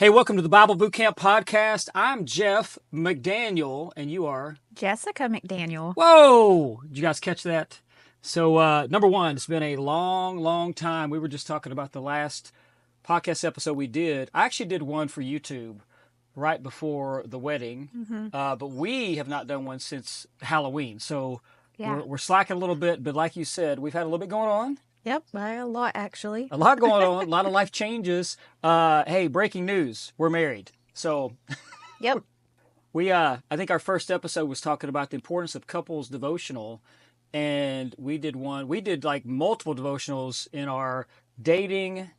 Hey, welcome to the Bible Bootcamp podcast. I'm Jeff McDaniel, and you are? Jessica McDaniel. Whoa! Did you guys catch that? So, number one, it's been a long time. We were just talking about the last podcast episode we did. I actually did one for YouTube right before the wedding, but we have not done one since Halloween. So Yeah. we're slacking a little bit, but like you said, we've had a little bit going on. Yep, a lot actually. A lot going on, a lot of life changes. Hey, breaking news. We're married. So Yep. I think our first episode was talking about the importance of couples devotional, and we did like multiple devotionals in our dating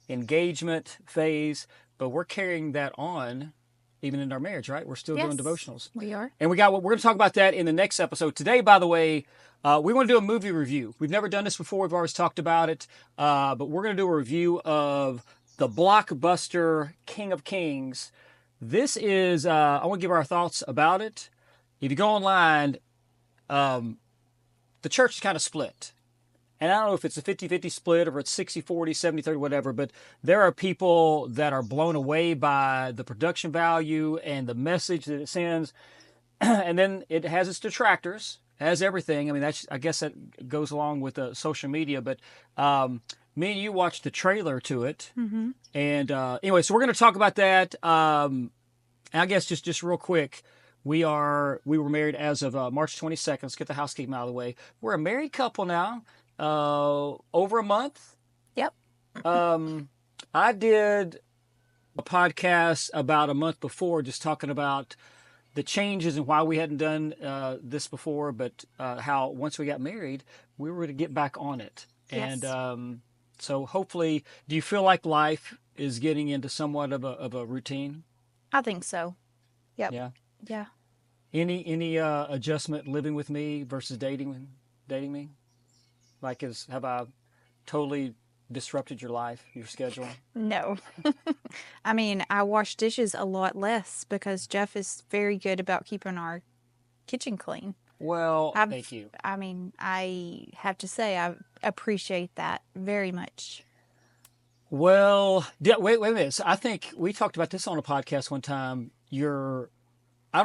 engagement phase, but we're carrying that on even in our marriage, right? We're still doing Yes, devotionals. we are. And we're going to talk about that in the next episode. Today, by the way, we want to do a movie review. We've never done this before. We've always talked about it, but we're going to do a review of the blockbuster King of Kings. This is, I want to give our thoughts about it. If you go online, the church is kind of split. And I don't know if it's a 50-50 split or it's 60-40, 70-30, whatever, but there are people that are blown away by the production value and the message that it sends. And then it has its detractors, has everything. I mean, I guess that goes along with social media. But me and you watched the trailer to it. Mm-hmm. And anyway, so we're going to talk about that. And I guess just real quick, we were married as of March 22nd. Let's get the housekeeping out of the way. We're a married couple now. Over a month. Yep. I did a podcast about a month before, just talking about the changes and why we hadn't done this before, but how once we got married, we were to get back on it. Yes. And so hopefully, do you feel like life is getting into somewhat of a routine? I think so. Yep. Yeah. Yeah. Any adjustment living with me versus dating me? Like, have I totally disrupted your life, your schedule? No. I mean, I wash dishes a lot less because Jeff is very good about keeping our kitchen clean. Well, thank you. I mean, I have to say I appreciate that very much. Well, wait a minute. So I think we talked about this on a podcast one time. I don't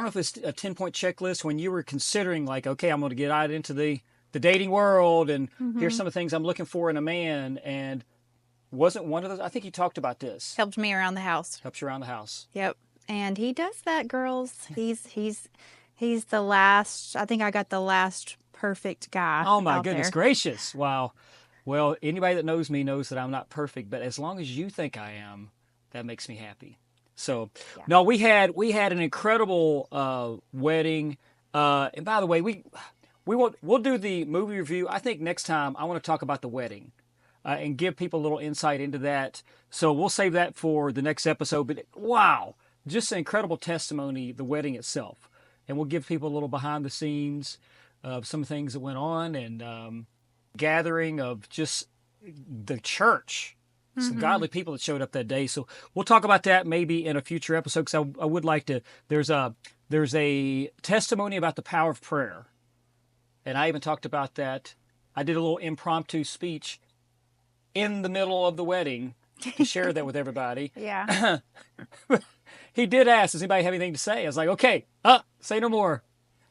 know if it's a 10-point checklist when you were considering, like, okay, I'm going to get out into the dating world, and here's some of the things I'm looking for in a man. And wasn't one of those? I think you talked about this. Helped me around the house. Helps you around the house. Yep. And he does that, girls. He's the last. I think I got the last perfect guy. Oh my out goodness there. gracious! Wow. Well, anybody that knows me knows that I'm not perfect, but as long as you think I am, that makes me happy. So, Yeah. no, we had an incredible wedding. And by the way, we'll do the movie review. I think next time I want to talk about the wedding and give people a little insight into that. So we'll save that for the next episode. But wow, just an incredible testimony, the wedding itself. And we'll give people a little behind the scenes of some things that went on, and gathering of just the church. Some godly people that showed up that day. So we'll talk about that maybe in a future episode, because I would like to. There's a testimony about the power of prayer. And I even talked about that. I did a little impromptu speech in the middle of the wedding to share that with everybody. Yeah. He did ask, does anybody have anything to say? I was like, okay, say no more.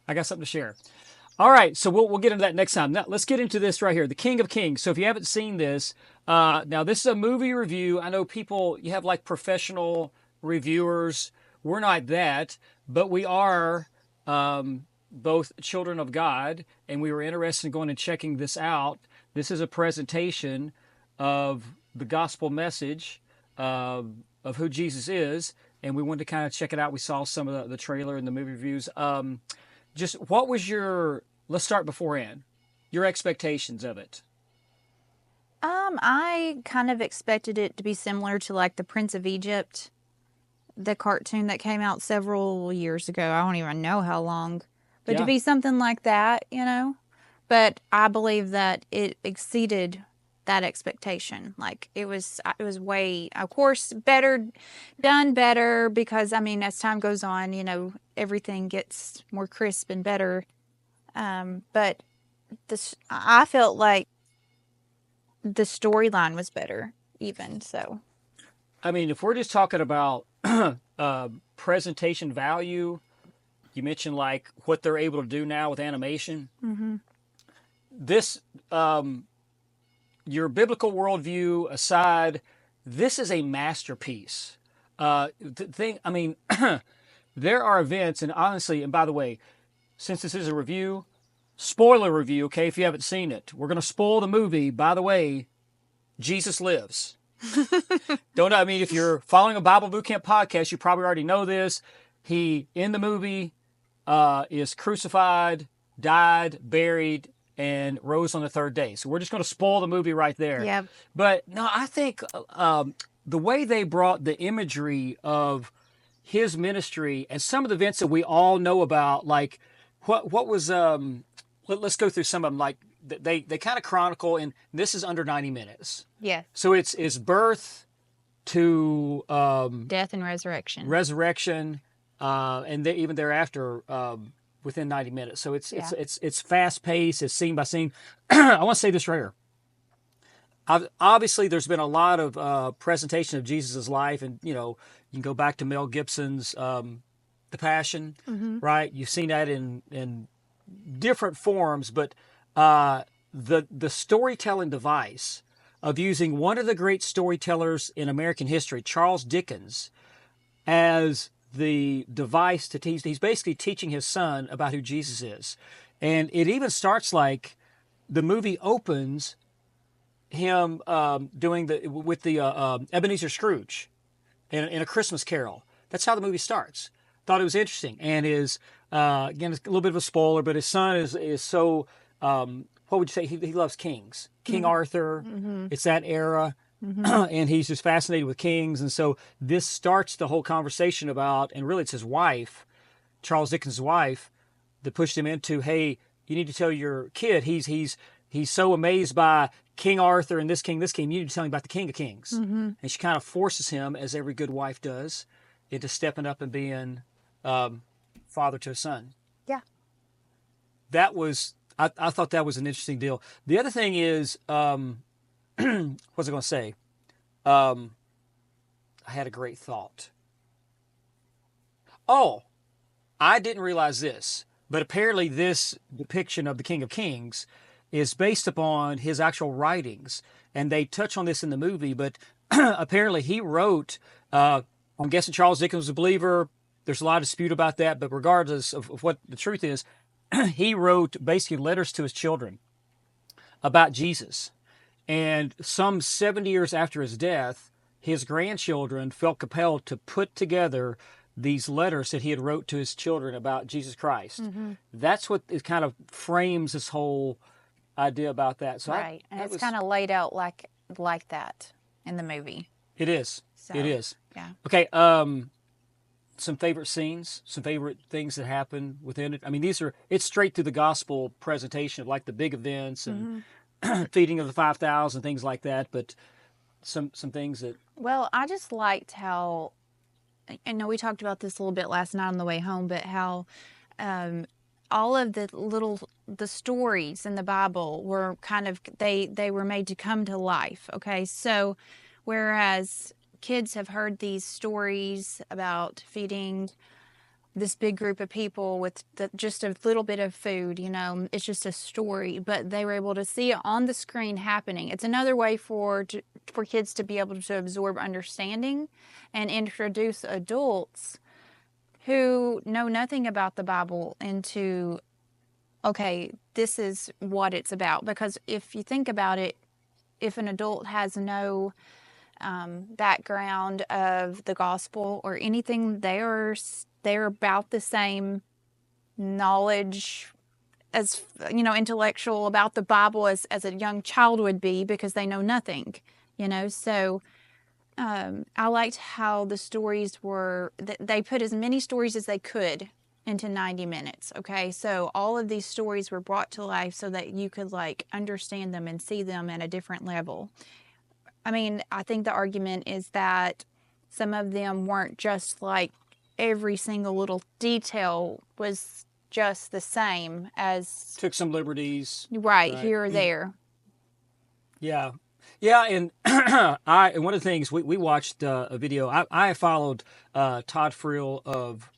I got something to share. All right, so we'll get into that next time. Now, let's get into this right here, the King of Kings. So if you haven't seen this, now this is a movie review. I know you have like professional reviewers. We're not that, but we are both children of God, and we were interested in going and checking this out. This is a presentation of the gospel message of who Jesus is, and we wanted to kind of check it out. We saw some of the trailer and the movie reviews. Just what was let's start beforehand, your expectations of it? I kind of expected it to be similar to like the Prince of Egypt, the cartoon that came out several years ago. I don't even know how long. But Yeah. to be something like that, But I believe that it exceeded that expectation. Like it was way, of course, done better because, I mean, as time goes on, everything gets more crisp and better. But I felt like the storyline was better even, so. I mean, if we're just talking about presentation value. You mentioned like what they're able to do now with animation. Mm-hmm. This, your biblical worldview aside, this is a masterpiece. I mean, there are events, and honestly, and by the way, since this is a review, spoiler review, okay, if you haven't seen it, we're going to spoil the movie. By the way, Jesus lives. Don't I mean, if you're following a Bible Bootcamp podcast, you probably already know this. He, in the movie, is crucified, died, buried, and rose on the third day. So we're just going to spoil the movie right there. Yeah. But no, I think the way they brought the imagery of his ministry and some of the events that we all know about, like what was let's go through some of them. Like they kind of chronicle, and this is under 90 minutes. Yeah. So it's birth to Death and resurrection. resurrection, and even thereafter within 90 minutes. So it's fast paced. It's scene by scene. I want to say this right here. Obviously, there's been a lot of presentation of Jesus' life, and you can go back to Mel Gibson's The Passion, right? You've seen that in different forms, but the storytelling device of using one of the great storytellers in American history, Charles Dickens, as the device to teach. He's basically teaching his son about who Jesus is, and it even starts like the movie opens him doing with the Ebenezer Scrooge in A Christmas Carol. That's how the movie starts. Thought it was interesting, and again, it's a little bit of a spoiler, but his son is so what would you say? He loves kings, King Arthur. It's that era. And he's just fascinated with kings, and so this starts the whole conversation about, and really it's his wife, Charles Dickens' wife, that pushed him into, hey, you need to tell your kid he's so amazed by King Arthur and this king, you need to tell him about the King of Kings. And she kind of forces him, as every good wife does, into stepping up and being father to a son. Yeah. That was, I thought that was an interesting deal. The other thing is, what was I going to say? I had a great thought. Oh, I didn't realize this, but apparently this depiction of the King of Kings is based upon his actual writings, and they touch on this in the movie, but apparently he wrote, I'm guessing Charles Dickens was a believer. There's a lot of dispute about that, but regardless of what the truth is, he wrote basically letters to his children about Jesus. And some 70 years after his death, his grandchildren felt compelled to put together these letters that he had wrote to his children about Jesus Christ. That's what it kind of frames this whole idea about that. So right. And it's kind of laid out like that in the movie. It is. So, it is. Yeah. Okay. Some favorite scenes, some favorite things that happen within it. I mean, it's straight through the gospel presentation of like the big events and feeding of the 5,000, things like that. But some things that. Well, I just liked how, I know we talked about this a little bit last night on the way home, but how all of the stories in the Bible were kind of, they were made to come to life. Okay. So whereas kids have heard these stories about feeding this big group of people with just a little bit of food, it's just a story, but they were able to see it on the screen happening. It's another way for kids to be able to absorb understanding and introduce adults who know nothing about the Bible into, okay, this is what it's about. Because if you think about it, if an adult has no background of the gospel or anything, they're about the same knowledge as, intellectual about the Bible as a young child would be, because they know nothing, So I liked how the stories were, they put as many stories as they could into 90 minutes. Okay. So all of these stories were brought to life so that you could understand them and see them at a different level. I mean, I think the argument is that some of them weren't just every single little detail was just the same as... Took some liberties. Right, here or there. Yeah. Yeah, and and one of the things we watched a video. I followed Todd Friel of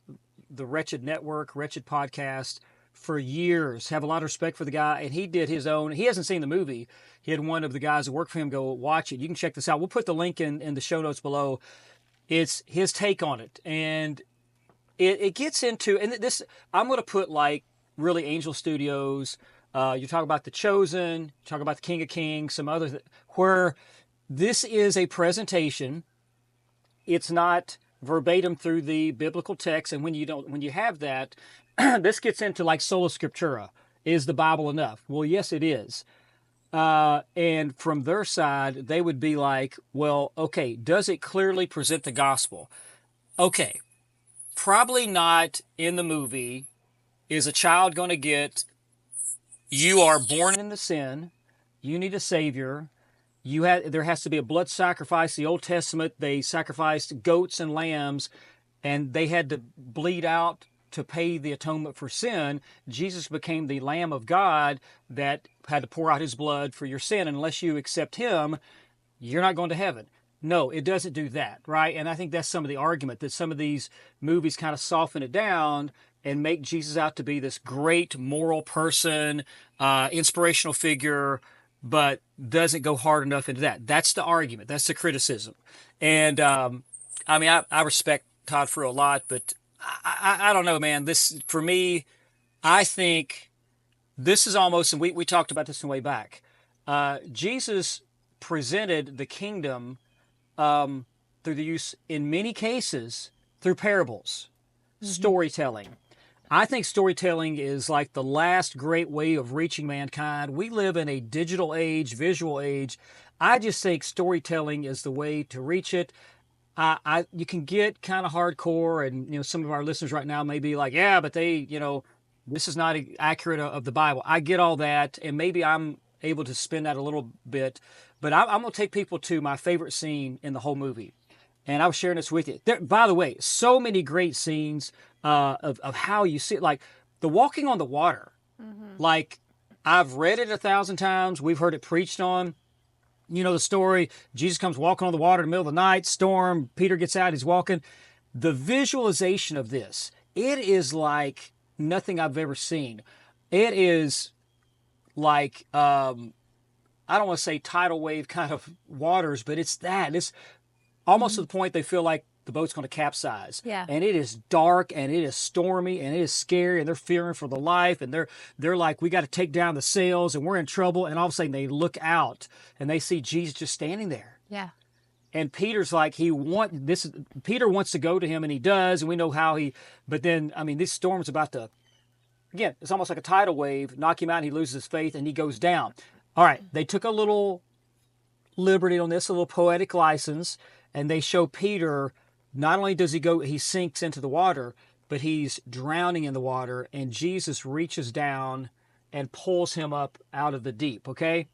the Wretched Network, Wretched Podcast for years. Have a lot of respect for the guy, and he did his own. He hasn't seen the movie. He had one of the guys who worked for him go watch it. You can check this out. We'll put the link in the show notes below. It's his take on it, and it gets into, and this I'm going to put like really Angel Studios. You talk about The Chosen, you talk about The King of Kings, some other where this is a presentation. It's not verbatim through the biblical text, and when you have that, this gets into like sola scriptura. Is the Bible enough? Well, yes, it is. And from their side, they would be like, well, okay, does it clearly present the gospel? Okay, probably not in the movie. Is a child going to get, you are born into sin, you need a savior, there has to be a blood sacrifice. The Old Testament, they sacrificed goats and lambs, and they had to bleed out to pay the atonement for sin. Jesus became the Lamb of God that had to pour out his blood for your sin. And unless you accept him, you're not going to heaven. No, it doesn't do that, right? And I think that's some of the argument, that some of these movies kind of soften it down and make Jesus out to be this great moral person, inspirational figure, but doesn't go hard enough into that. That's the argument. That's the criticism. And I mean, I respect Todd Friel a lot, but I don't know, man. This, for me, I think this is almost, and we talked about this in way back. Jesus presented the kingdom through the use, in many cases, through parables, storytelling. I think storytelling is like the last great way of reaching mankind. We live in a digital age, visual age. I just think storytelling is the way to reach it. You can get kind of hardcore, and some of our listeners right now may be like, yeah, but this is not accurate of the Bible. I get all that, and maybe I'm able to spin that a little bit, but I'm going to take people to my favorite scene in the whole movie. And I was sharing this with you. By the way, so many great scenes of how you see it, like the walking on the water. Like, I've read it 1,000 times. We've heard it preached on. You know the story. Jesus comes walking on the water in the middle of the night, storm. Peter gets out, he's walking. The visualization of this, it is like nothing I've ever seen. It is like, I don't want to say tidal wave kind of waters, but it's that. It's almost to the point they feel like the boat's going to capsize. Yeah. And it is dark, and it is stormy, and it is scary, and they're fearing for the life, and they're like, we got to take down the sails, and we're in trouble. And all of a sudden they look out and they see Jesus just standing there. Yeah. And Peter's like, Peter wants to go to him, and he does, and we know how but then, I mean, this storm's about to, again, it's almost like a tidal wave, knock him out, and he loses his faith, and he goes down. All right, they took a little liberty on this, a little poetic license, and they show Peter, not only does he sinks into the water, but he's drowning in the water, and Jesus reaches down and pulls him up out of the deep, okay?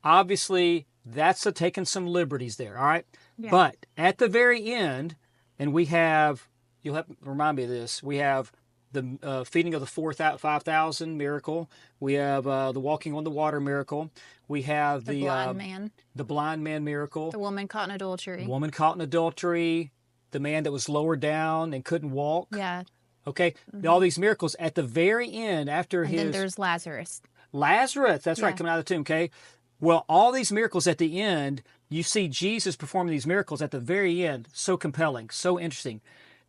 Obviously, that's taking some liberties there, all right? Yeah. But at the very end, and you'll have to remind me of this, we have the feeding of the 5,000 miracle. We have the walking on the water miracle. We have The blind man. the blind man miracle. The woman caught in adultery. The woman caught in adultery. The man that was lowered down and couldn't walk. Yeah. Okay, all these miracles at the very end after And then there's Lazarus. Lazarus. That's right, Yeah. coming out of the tomb. Okay, well, all these miracles at the end, you see Jesus performing these miracles at the very end. So compelling, so interesting.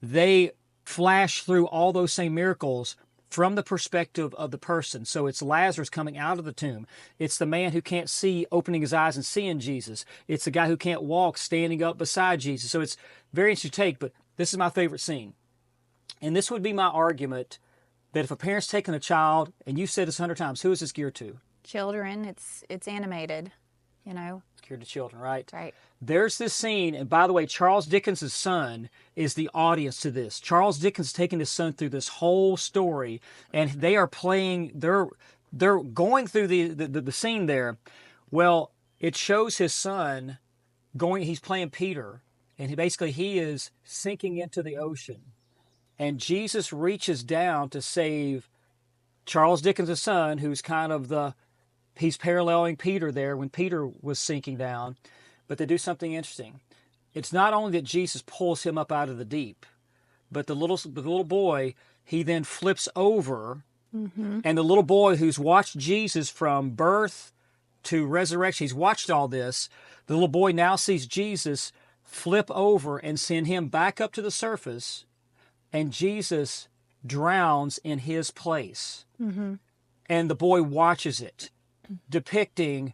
They flash through all those same miracles from the perspective of the person. So it's Lazarus coming out of the tomb. It's the man who can't see opening his eyes and seeing Jesus. It's the guy who can't walk standing up beside Jesus. So it's very interesting take, but this is my favorite scene. And this would be my argument that if a parent's taking a child, and you've said this 100 times, who is this geared to? Children. It's animated. It's geared to children, right? Right. There's this scene, and by the way, Charles Dickens' son is the audience to this. Charles Dickens is taking his son through this whole story, and they are playing, they're going through the scene there. Well, it shows his son he's playing Peter, and he is sinking into the ocean. And Jesus reaches down to save Charles Dickens' son, who's kind of the he's paralleling Peter there when Peter was sinking down. But they do something interesting. It's not only that Jesus pulls him up out of the deep, but the little boy, he then flips over, and the little boy who's watched Jesus from birth to resurrection, he's watched all this. The little boy now sees Jesus flip over and send him back up to the surface, and Jesus drowns in his place. And the boy watches it, depicting,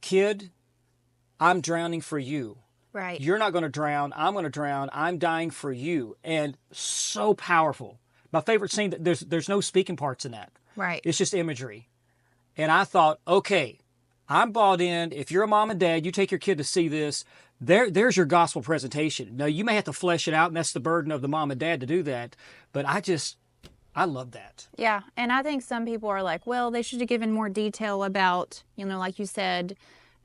kid, I'm drowning for you. Right. You're not going to drown. I'm going to drown. I'm dying for you. And so powerful. My favorite scene, there's no speaking parts in that. Right. It's just imagery. And I thought, okay, I'm bought in. If you're a mom and dad, you take your kid to see this. There's your gospel presentation. Now, you may have to flesh it out, and that's the burden of the mom and dad to do that. But I love that. Yeah. And I think some people are like, well, they should have given more detail about, like you said,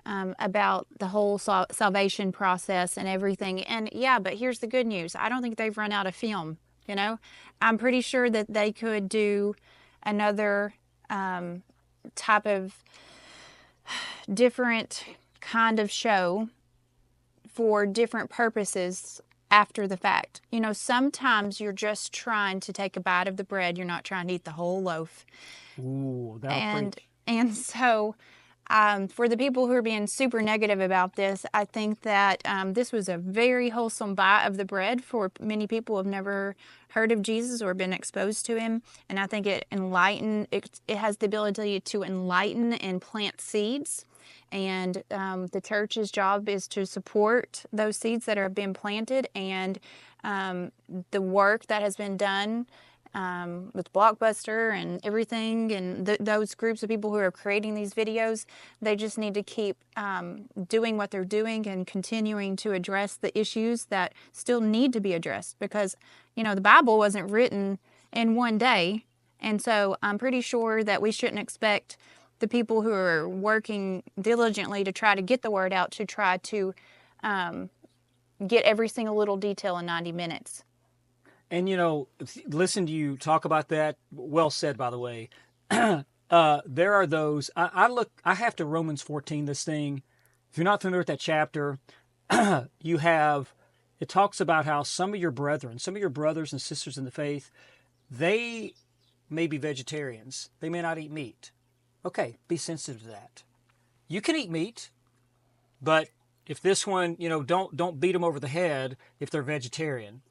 about the whole salvation process and everything. And yeah, but here's the good news. I don't think they've run out of film. I'm pretty sure that they could do another type of different kind of show for different purposes after the fact. Sometimes you're just trying to take a bite of the bread. You're not trying to eat the whole loaf. Ooh, that'll preach. And so for the people who are being super negative about this, I think that this was a very wholesome bite of the bread for many people who have never heard of Jesus or been exposed to him. And I think it has the ability to enlighten and plant seeds. And the church's job is to support those seeds that are being planted, and the work that has been done with Blockbuster and everything, and those groups of people who are creating these videos, they just need to keep doing what they're doing and continuing to address the issues that still need to be addressed, because the Bible wasn't written in one day. And so I'm pretty sure that we shouldn't expect the people who are working diligently to try to get the word out to try to get every single little detail in 90 minutes. And listen to you talk about that. Well said, by the way. There are those. I have to Romans 14 this thing. If you're not familiar with that chapter, it talks about how some of your brothers and sisters in the faith, they may be vegetarians. They may not eat meat. Okay, be sensitive to that. You can eat meat, but if this one, don't beat them over the head if they're vegetarian.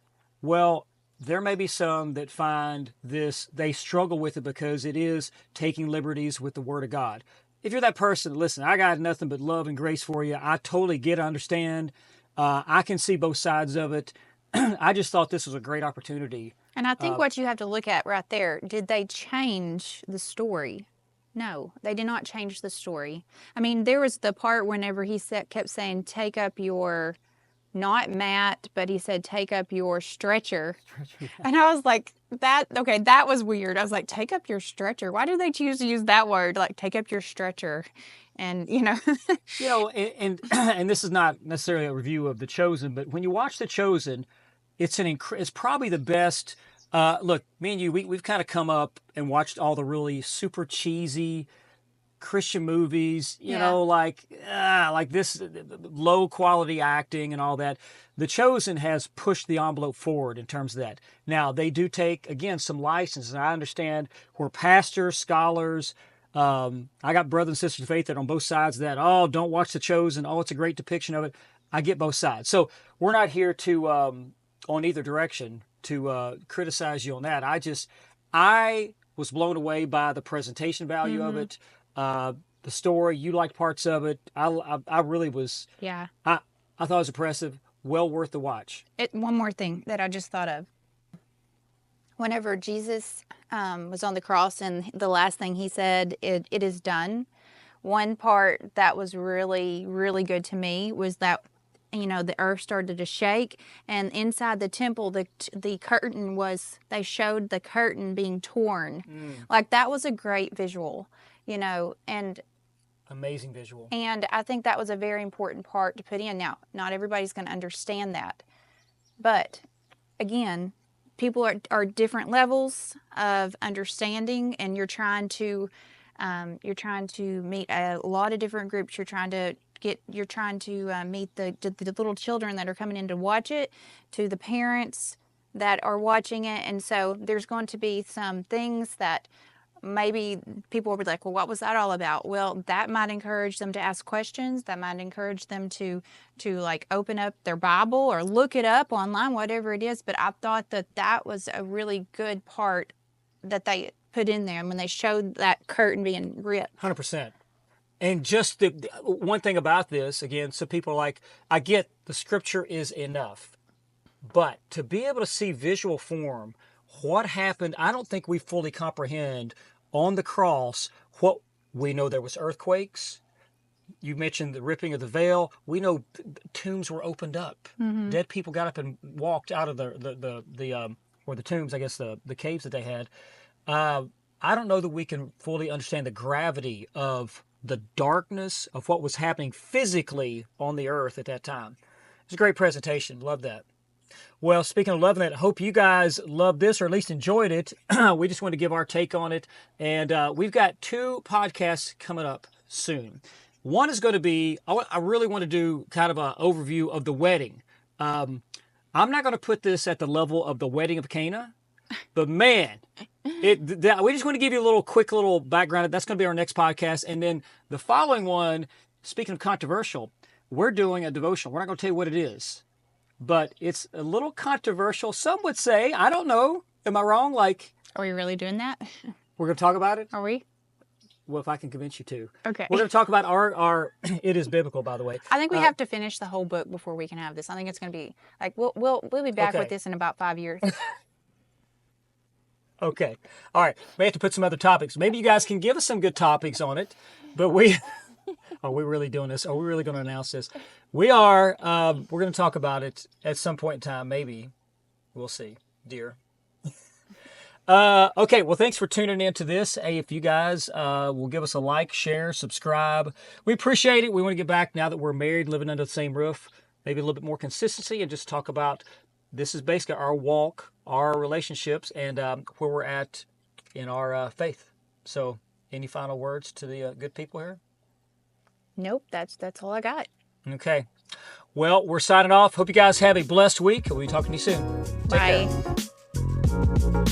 Well, there may be some that find this, they struggle with it because it is taking liberties with the Word of God. If you're that person, listen, I got nothing but love and grace for you. I totally get, understand. I can see both sides of it. I just thought this was a great opportunity. And I think what you have to look at right there, did they change the story? No, they did not change the story. I mean, there was the part whenever he kept saying, take up your, not mat, but he said, take up your stretcher. And I was like, that was weird. I was like, take up your stretcher. Why did they choose to use that word? Like, take up your stretcher. And, and this is not necessarily a review of The Chosen, but when you watch The Chosen, it's probably the best. Look, me and you, we've kind of come up and watched all the really super cheesy Christian movies, like this low quality acting and all that. The Chosen has pushed the envelope forward in terms of that. Now, they do take, again, some license, and I understand we're pastors, scholars. I got brothers and sisters of faith that are on both sides of that. Oh, don't watch The Chosen. Oh, it's a great depiction of it. I get both sides. So we're not here to, on either direction, to criticize you on that. I was blown away by the presentation value of it, the story. You liked parts of it. I really was. Yeah. I thought it was impressive. Well worth the watch. One more thing that I just thought of. Whenever Jesus was on the cross and the last thing he said, it is done. One part that was really, really good to me was that the earth started to shake, and inside the temple, the curtain they showed the curtain being torn. Like, that was a great visual, and amazing visual. And I think that was a very important part to put in. Now, not everybody's going to understand that, but again, people are different levels of understanding, and you're trying to You're trying to meet a lot of different groups. You're trying to meet the little children that are coming in to watch it, to the parents that are watching it. And so there's going to be some things that maybe people will be like, well, what was that all about? Well, that might encourage them to ask questions. That might encourage them to like open up their Bible or look it up online, whatever it is. But I thought that was a really good part that they put in there when they showed that curtain being ripped. 100%. And just the one thing about this, again, so people are like, I get the scripture is enough. But to be able to see visual form, what happened, I don't think we fully comprehend on the cross. What we know, there was earthquakes. You mentioned the ripping of the veil. We know tombs were opened up. Mm-hmm. Dead people got up and walked out of the tombs, I guess the caves that they had. I don't know that we can fully understand the gravity of the darkness of what was happening physically on the earth at that time. It was a great presentation. Love that. Well, speaking of loving it, I hope you guys loved this or at least enjoyed it. We just wanted to give our take on it. And we've got 2 podcasts coming up soon. One is going to be, I really want to do kind of an overview of the wedding. I'm not going to put this at the level of the wedding of Cana, but man, we just want to give you a quick little background. That's going to be our next podcast. And then the following one, speaking of controversial, we're doing a devotional. We're not going to tell you what it is, but it's a little controversial. Some would say, I don't know. Am I wrong? Like, are we really doing that? We're going to talk about it? Are we? Well, if I can convince you to. Okay. We're going to talk about our it is biblical, by the way. I think we have to finish the whole book before we can have this. I think it's going to be like we'll be back with this in about 5 years. Okay. All right. We have to put some other topics. Maybe you guys can give us some good topics on it. But are we really doing this? Are we really going to announce this? We are. We're going to talk about it at some point in time. Maybe. We'll see, dear. Okay. Well, thanks for tuning in to this. Hey, if you guys will give us a like, share, subscribe, we appreciate it. We want to get back now that we're married, living under the same roof, maybe a little bit more consistency and just talk about this is basically our walk, our relationships, and where we're at in our faith. So, any final words to the good people here? Nope, that's all I got. Okay. Well, we're signing off. Hope you guys have a blessed week. We'll be talking to you soon. Take Bye. care.